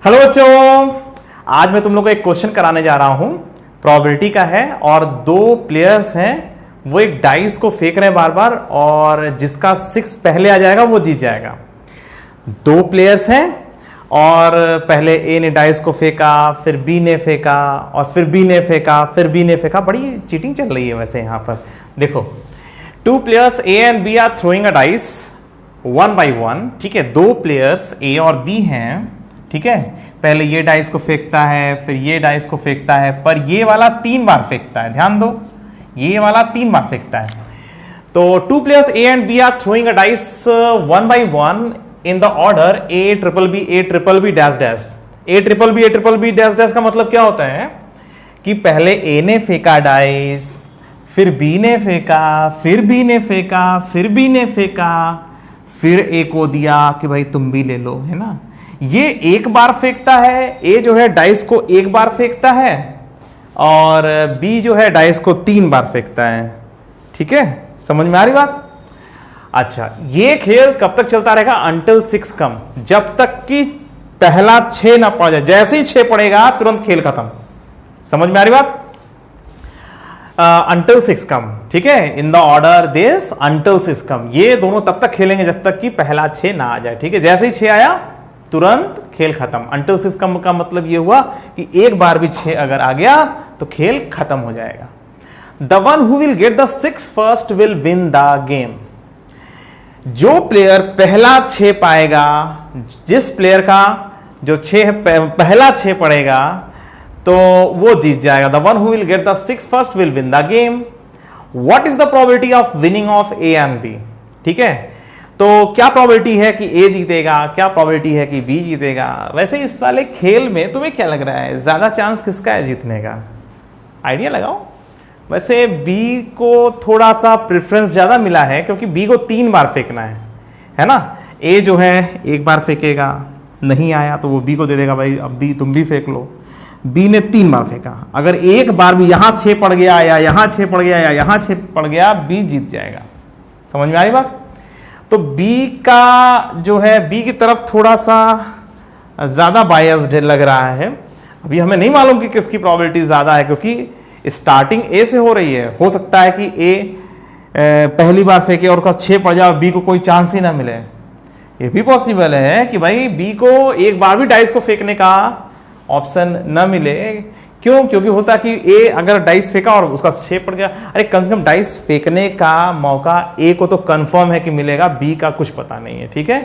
Hello बच्चों, आज मैं तुम लोग को एक क्वेश्चन कराने जा रहा हूं। प्रोबेबिलिटी का है और दो प्लेयर्स हैं, वो एक डाइस को फेंक रहे हैं बार बार और जिसका 6 पहले आ जाएगा वो जीत जाएगा। दो प्लेयर्स हैं और पहले ए ने डाइस को फेंका, फिर बी ने फेंका और फिर बी ने फेंका, फिर बी ने फेंका। बड़ी चीटिंग चल रही है वैसे यहां पर। देखो, 2 players A and B are throwing a dice 1 by 1। ठीक है, दो प्लेयर्स ए और बी हैं। ठीक है, पहले ये डाइस को फेंकता है, फिर ये डाइस को फेंकता है, पर ये वाला 3 बार फेंकता है। ध्यान दो, ये वाला 3 बार फेंकता है। तो 2 players A and B are throwing a dice 1 by 1 in the order A triple B A triple B dash dash. A triple B dash dash का मतलब क्या होता है कि पहले ए ने फेंका डाइस, फिर बी ने फेंका, फिर बी ने फेंका, फिर बी ने फेंका, फिर ए को दिया कि भाई तुम भी ले लो, है ना। ये एक बार फेंकता है, ए जो है डाइस को एक बार फेंकता है और बी जो है डाइस को 3 बार फेंकता है। ठीक है, समझ में आ रही बात। अच्छा, ये खेल कब तक चलता रहेगा? अंटिल 6 कम, जब तक कि पहला 6 ना पड़ जाए। जैसे ही 6 पड़ेगा तुरंत खेल खत्म। समझ में आ रही बात। अंटिल 6 कम, ठीक है, इन द ऑर्डर दिस अंटिल 6 कम। ये दोनों तब तक खेलेंगे जब तक कि पहला 6 ना आ जाए। ठीक है, जैसे ही 6 आया तुरंत खेल खत्म। अंटिल 6 कम का मतलब ये हुआ कि एक बार भी 6 अगर आ गया तो खेल खत्म हो जाएगा। The one who will get the 6 first will win the game. जो प्लेयर पहला 6 पाएगा, जिस प्लेयर का जो 6 पहला 6 पड़ेगा तो वो जीत जाएगा। The one who will get the 6 first will win the game. What is the probability of winning of A and B? ठीक है, तो क्या प्रोबेबिलिटी है कि ए जीतेगा, क्या प्रोबेबिलिटी है कि बी जीतेगा? वैसे इस वाले खेल में तुम्हें क्या लग रहा है, ज्यादा चांस किसका है जीतने का? आइडिया लगाओ। वैसे बी को थोड़ा सा प्रेफरेंस ज्यादा मिला है क्योंकि बी को 3 बार फेंकना है ना। ए जो है एक बार फेंकेगा, नहीं आया तो वो बी को दे देगा, भाई अब बी तुम भी फेंक लो। बी ने 3 बार फेंका, अगर एक बार भी यहां 6 पड़ गया या यहां 6 पड़ गया या यहां 6 पड़ गया, बी जीत जाएगा। समझ में आ रही बात। तो बी का जो है, बी की तरफ थोड़ा सा ज्यादा बायस्ड लग रहा है। अभी हमें नहीं मालूम कि किसकी प्रोबेबिलिटी ज्यादा है क्योंकि स्टार्टिंग ए से हो रही है। हो सकता है कि ए पहली बार फेंके और उसका 6 पड़ जाए और बी को कोई चांस ही ना मिले। ये भी पॉसिबल है कि भाई बी को एक बार भी डाइस को फेंकने का ऑप्शन न मिले। क्यों? क्योंकि होता है कि ए अगर डाइस फेंका और उसका 6 पड़ गया, अरे कम से कम डाइस फेंकने का मौका ए को तो कंफर्म है कि मिलेगा, बी का कुछ पता नहीं है। ठीक है,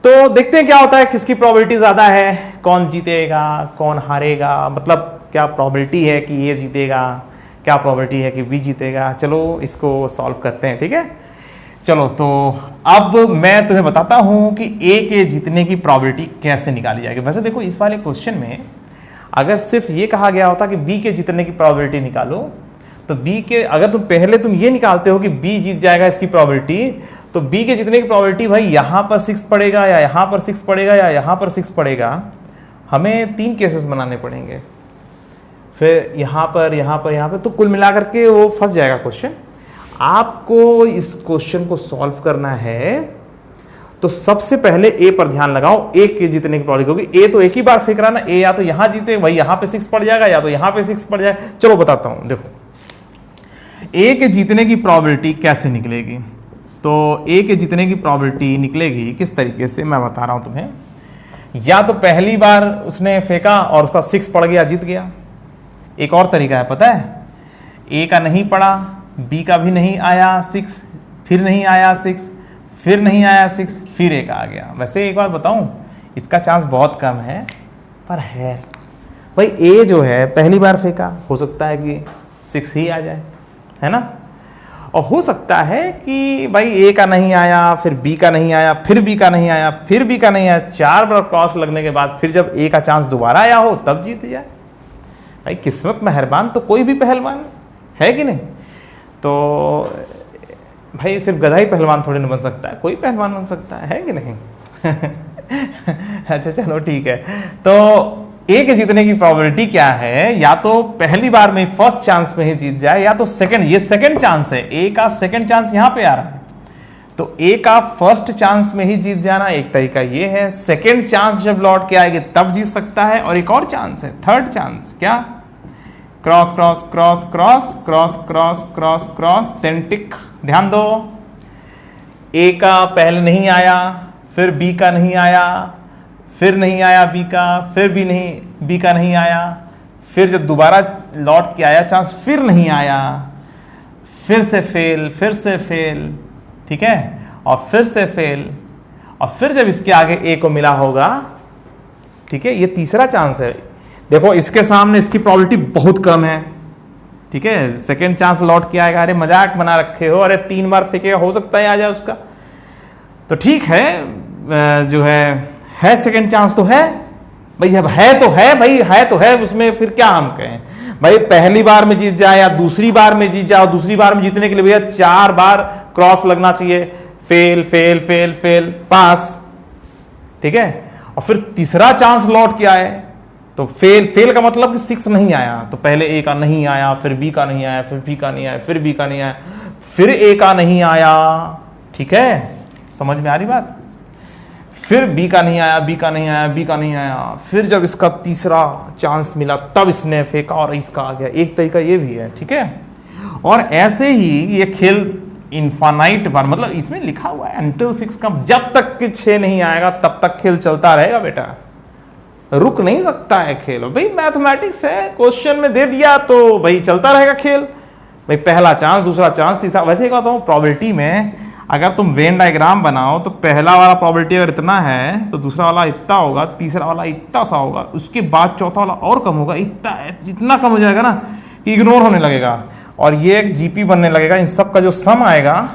तो देखते हैं क्या होता है, किसकी प्रोबेबिलिटी ज्यादा है, कौन जीतेगा कौन हारेगा, मतलब क्या प्रोबेबिलिटी है कि ए जीतेगा, क्या प्रोबेबिलिटी है कि बी जीतेगा। चलो इसको सॉल्व करते हैं। ठीक है, चलो तो अब मैं तुम्हें बताता हूं कि ए के जीतने की प्रोबेबिलिटी कैसे निकाली जाएगी। वैसे देखो, इस वाले क्वेश्चन में अगर सिर्फ ये कहा गया होता कि बी के जीतने की प्रोबेबिलिटी निकालो, तो बी के अगर तुम ये निकालते हो कि बी जीत जाएगा इसकी प्रोबेबिलिटी, तो बी के जीतने की प्रोबेबिलिटी भाई यहां पर 6 पड़ेगा या यहां पर 6 पड़ेगा या यहां पर 6 पड़ेगा। हमें 3 केसेस बनाने पड़ेंगे, फिर यहां पर, तो कुल मिलाकर के वो फंस जाएगा क्वेश्चन। आपको इस क्वेश्चन को सॉल्व करना है तो सबसे पहले ए पर ध्यान लगाओ, ए के जीतने की प्रोबेबिलिटी, क्योंकि ए तो एक ही बार फेंक रहा ना। ए या तो यहां जीते, वही यहां पे 6 पड़ जाएगा, या तो यहां पे 6 पड़ जाए। चलो बताता हूं, देखो ए के जीतने की प्रोबेबिलिटी कैसे निकलेगी। तो ए के जीतने की प्रोबेबिलिटी निकलेगी किस तरीके से, मैं बता रहा हूं तुम्हें। या तो पहली बार उसने फेंका और उसका 6 पड़ गया, जीत गया। एक और तरीका है, पता है, ए का नहीं पड़ा, बी का भी नहीं आया 6, फिर नहीं आया 6, फिर नहीं आया 6, फिर एक आ गया। वैसे एक बात बताऊं, इसका चांस बहुत कम है, पर है भाई। ए जो है पहली बार फेंका, हो सकता है कि 6 ही आ जाए, है ना। और हो सकता है कि भाई ए का नहीं आया, फिर बी का नहीं आया, फिर बी का नहीं आया, फिर बी का नहीं आया। 4 बार क्रॉस लगने के बाद फिर जब ए का चांस दोबारा आया हो तब जीत जाए। भाई किस्मत मेहरबान तो कोई भी पहलवान है कि नहीं। तो भाई सिर्फ गधा ही पहलवान थोड़ी ना बन सकता है, कोई पहलवान बन सकता है कि नहीं। अच्छा चलो ठीक है, तो ए के जीतने की प्रोबेबिलिटी क्या है, या तो पहली बार में फर्स्ट चांस में ही जीत जाए, या तो सेकंड, ये सेकंड चांस है, ए का सेकंड चांस यहां पे आ रहा है। तो ए का फर्स्ट चांस में ही जीत जाना एक तरीका ये है, सेकेंड चांस जब लौट के आएगी तब जीत सकता है, और एक और चांस है, थर्ड चांस, क्या, cross cross cross cross cross cross cross cross, 10 टिक। ध्यान दो, ए का पहले नहीं आया, फिर बी का नहीं आया, फिर नहीं आया बी का, फिर भी नहीं, बी का नहीं आया, फिर जब दोबारा लौट के आया चांस फिर नहीं आया, फिर से फेल, फिर से फेल, ठीक है, और फिर से फेल, और फिर जब इसके आगे ए को मिला होगा, ठीक है, ये तीसरा चांस है। देखो इसके सामने इसकी प्रोबेबिलिटी बहुत कम है, ठीक है, सेकेंड चांस लौट के आएगा, अरे मजाक बना रखे हो, अरे 3 बार फेंकेगा, हो सकता है आ जाए उसका, तो ठीक है, जो है सेकेंड चांस तो है भाई, अब है तो है भाई, है तो है, उसमें फिर क्या हम कहें भाई, पहली बार में जीत जाए या दूसरी बार में जीत जाओ, दूसरी बार में जीतने के लिए भैया 4 बार क्रॉस लगना चाहिए, fail fail fail fail pass, ठीक है, और फिर तीसरा चांस लौट के आए तो फेल, फेल का मतलब कि 6 नहीं आया, तो पहले ए का नहीं आया, फिर बी का नहीं आया, फिर बी का नहीं आया, फिर बी का नहीं आया, फिर ए का नहीं आया, ठीक है, समझ में आ रही बात, फिर बी का नहीं आया, बी का नहीं आया, बी का नहीं आया, फिर जब इसका तीसरा चांस मिला तब इसने फेंका और इसका आ गया, एक तरीका ये भी है, ठीक है। और ऐसे ही ये खेल इनफाइनाइट बार, मतलब इसमें लिखा हुआ है अंटिल 6 का, जब तक कि 6 नहीं आएगा तब तक खेल चलता रहेगा बेटा, रुक नहीं सकता है खेल, भाई मैथमेटिक्स है, क्वेश्चन में दे दिया तो भाई चलता रहेगा खेल, भाई पहला चांस, दूसरा चांस, तीसरा, वैसे ही कहता हूँ प्रोबेबिलिटी में अगर तुम वेन डायग्राम बनाओ तो पहला वाला प्रोबेबिलिटी अगर इतना है तो दूसरा वाला इतना होगा, तीसरा वाला इतना सा होगा, उसके बाद चौथा वाला और कम होगा, इतना कम हो जाएगा ना कि इग्नोर होने लगेगा, और ये एक जीपी बनने लगेगा, इन सब का जो सम आएगा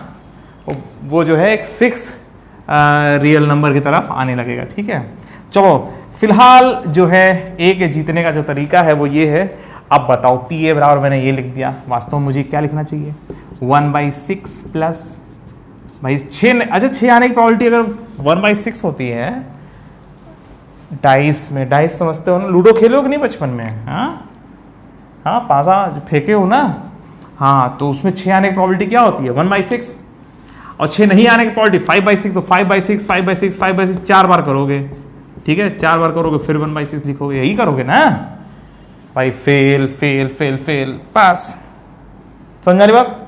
वो जो है एक फिक्स रियल नंबर की तरफ आने लगेगा, ठीक है। चलो फिलहाल जो है ए के जीतने का जो तरीका है वो ये है। अब बताओ पी ए बराबर मैंने ये लिख दिया, वास्तव में मुझे क्या लिखना चाहिए, 1/6 प्लस भाई 6, अच्छा 6 आने की प्रोबेबिलिटी अगर 1/6 होती है, डाइस में, डाइस समझते हो ना, लूडो खेलो कि नहीं बचपन में, हाँ पासा फेंके हो ना, हाँ, तो उसमें 6 आने की प्रोबेबिलिटी क्या होती है, 1/6, और 6 नहीं आने की प्रोबेबिलिटी 5/6, तो 5/6 5/6 5/6 4 बार करोगे, ठीक है, 4 बार करोगे फिर 1/6 लिखोगे, यही करोगे ना भाई, fail fail fail fail pass, समझा रही बात,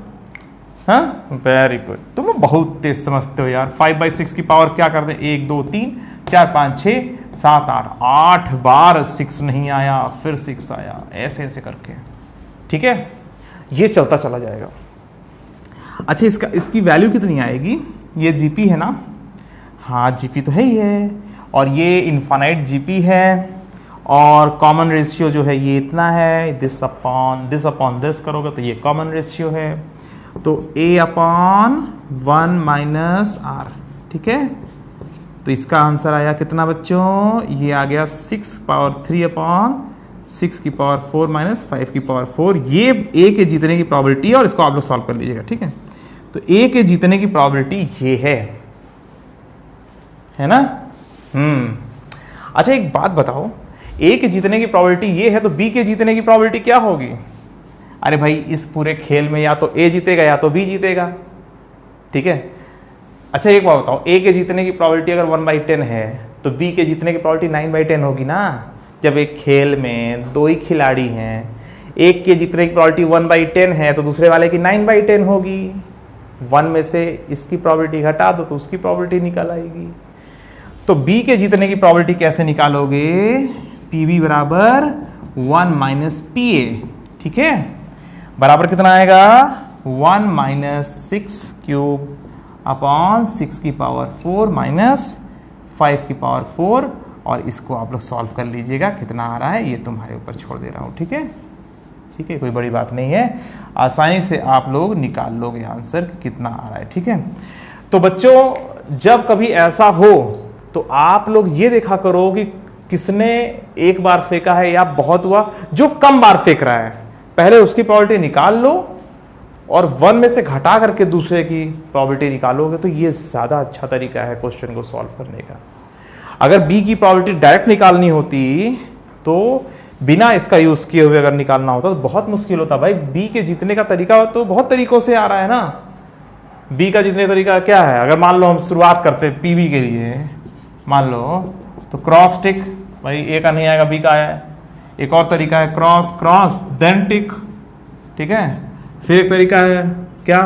हाँ, वेरी गुड, तुम बहुत तेज समझते हो यार। 5/6 की पावर क्या कर दे, 1 2 3 4 5 6 7 8 बार 6 नहीं आया, फिर 6 आया, ऐसे ऐसे करके, ठीक है, ये चलता चला जाएगा। अच्छा इसकी वैल्यू कितनी आएगी, ये जीपी है ना, हाँ जीपी तो है ही है, और ये इनफाइनाइट जीपी है, और कॉमन रेशियो जो है ये इतना है, दिस अपॉन दिस करोगे तो ये कॉमन रेशियो है, तो a/1 माइनस आर, ठीक है, तो इसका आंसर आया कितना बच्चों, ये आ गया 6/3/6 की पावर 4 माइनस 5 की पावर 4, ये a के जीतने की प्रोबेबिलिटी है, और इसको आप लोग सॉल्व कर लीजिएगा, ठीक है। तो a के जीतने की प्रोबेबिलिटी ये है ना, अच्छा एक बात बताओ, a के जीतने की प्रोबेबिलिटी ये है, तो b के जीतने की प्रोबेबिलिटी क्या होगी, अरे भाई इस पूरे खेल में या तो A जीतेगा या तो B जीतेगा, ठीक है। अच्छा एक बात बताओ, A के जीतने की प्रोबेबिलिटी अगर 1/10 है तो B के जीतने की प्रोबेबिलिटी 9/10 होगी ना, जब एक खेल में 2 ही खिलाड़ी हैं, एक के जीतने की प्रोबेबिलिटी 1/10 है तो दूसरे वाले की 9/10 होगी, 1 में से इसकी प्रोबेबिलिटी घटा दो तो उसकी प्रोबेबिलिटी निकल आएगी। तो B के जीतने की प्रोबेबिलिटी कैसे निकालोगे, PB बराबर 1 माइनस PA, ठीक है, बराबर कितना आएगा, 1 माइनस 6 क्यूब अपॉन 6 की पावर 4 माइनस 5 की पावर 4, और इसको आप लोग सॉल्व कर लीजिएगा, कितना आ रहा है ये तुम्हारे ऊपर छोड़ दे रहा हूँ, ठीक है, ठीक है, कोई बड़ी बात नहीं है, आसानी से आप लोग निकाल लोगे आंसर कि कितना आ रहा है, ठीक है। तो बच्चों जब कभी ऐसा हो तो आप लोग ये देखा करो कि किसने एक बार फेंका है या बहुत हुआ, जो कम बार फेंक रहा है पहले उसकी प्रोबेबिलिटी निकाल लो, और 1 में से घटा करके दूसरे की प्रोबेबिलिटी निकालोगे तो ये ज़्यादा अच्छा तरीका है क्वेश्चन को सॉल्व करने का। अगर बी की प्रोबेबिलिटी डायरेक्ट निकालनी होती तो बिना इसका यूज़ किए हुए अगर निकालना होता तो बहुत मुश्किल होता भाई, बी के जीतने का तरीका तो बहुत तरीकों से आ रहा है ना, बी का जीतने का तरीका क्या है? अगर मान लो हम शुरुआत करते हैं पीबी के लिए, मान लो तो क्रॉस टिक, भाई ए का नहीं आएगा बी का आया है। एक और तरीका है क्रॉस क्रॉस देन टिक, ठीक है। फिर एक तरीका है क्या?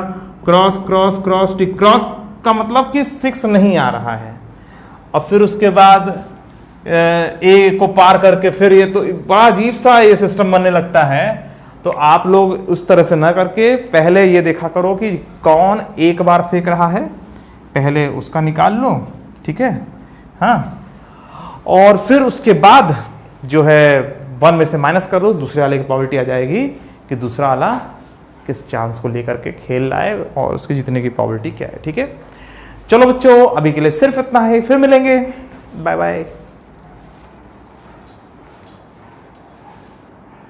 क्रॉस क्रॉस क्रॉस टिक। क्रॉस का मतलब कि 6 नहीं आ रहा है, और फिर उसके बाद ए को पार करके फिर ये तो बड़ा अजीब सा ये सिस्टम बनने लगता है। तो आप लोग उस तरह से ना करके पहले ये देखा करो कि कौन एक बार फेंक रहा है, पहले उसका निकाल लो, ठीक है, हाँ। और फिर उसके बाद जो है 1 में से माइनस कर दो, दूसरे वाले की प्रोबेबिलिटी आ जाएगी कि दूसरा वाला किस चांस को लेकर के खेल रहा है और उसके जीतने की प्रोबेबिलिटी क्या है, ठीक है। चलो बच्चों, अभी के लिए सिर्फ इतना है, फिर मिलेंगे, बाय बाय।